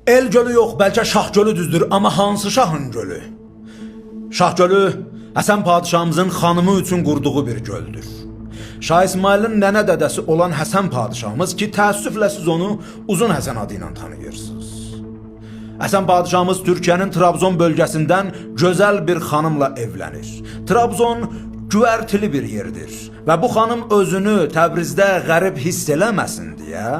El gölü yox, bəlkə Şah gölü düzdür, amma hansı Şahın gölü? Şah gölü Həsən padişahımızın xanımı üçün qurduğu bir göldür. Şah İsmailin nənə dədəsi olan Həsən padişahımız ki, təəssüflə siz onu Uzun Həsən adı ilə tanıyırsınız. Həsən padişahımız Türkiyənin Trabzon bölgəsindən gözəl bir xanımla evlənir. Trabzon güvərtili bir yerdir və bu xanım özünü Təbrizdə qərib hiss eləməsin deyə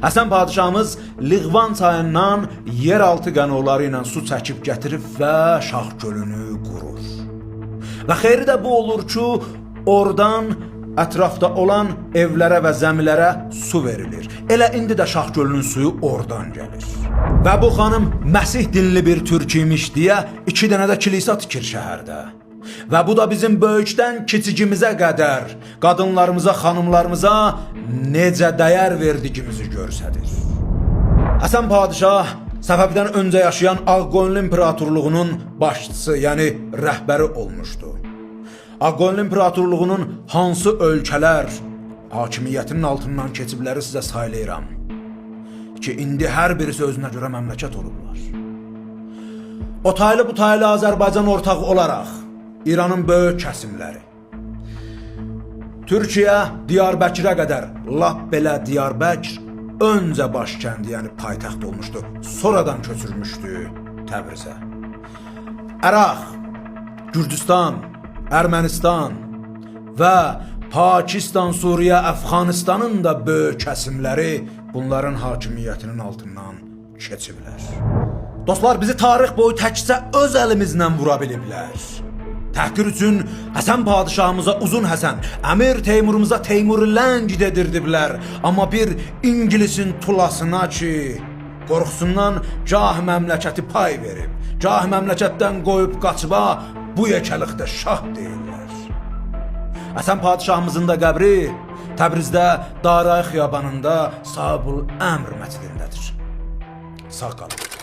Həsən padişahımız Liğvan çayından yeraltı qənoları ilə su çəkib gətirib və Şah gölünü qurur. Və xeyri də bu olur ki, oradan ətrafda olan evlərə və zəmilərə su verilir. Elə indi də Şah gölünün suyu oradan gəlir. Və bu xanım Məsih dinli bir türk imiş deyə 2 dənə də kilsə tikir şəhərdə. Və bu da bizim böyükdən kiçigimizə qədər qadınlarımıza, xanımlarımıza necə dəyər verdiyimizi göstərir. Həsən padişah Səfəvidən öncə yaşayan Ağqoyunlu İmperatorluğunun başçısı, yəni rəhbəri olmuşdu. Ağqoyunlu İmperatorluğunun hansı ölkələr hakimiyyətinin altından keçibləri sizə saylayıram ki, indi hər birisi özünə görə məmləkət olublar. O taylı bu taylı Azərbaycan ortağı olaraq İranın böyük kəsimləri, Türkiyə Diyarbəkirə qədər, lap belə Diyarbəkir öncə başkəndi, yəni paytaxt olmuşdu, sonradan köçürmüşdü Təbrizə. Əraq, Gürcüstan, Ermənistan və Pakistan, Suriyə, Əfqanistanın da böyük kəsimləri bunların hakimiyyətinin altından keçiblər. Dostlar, bizi tarix boyu təkcə öz əlimizlə vura biliblər. Təhqir üçün Həsən padişahımıza Uzun Həsən, Əmir Teymurumuza Teymuri Ləng dedirdiblər. Amma bir İngilisin tulasına ki, qorxusundan cah məmləkəti pay verib, cah məmləkətdən qoyub qaçıba bu yekəlikdə şah deyirlər. Həsən padişahımızın da qəbri Təbrizdə Daray xiyabanında Sahibul Əmr məscidindədir. Sağ qalın.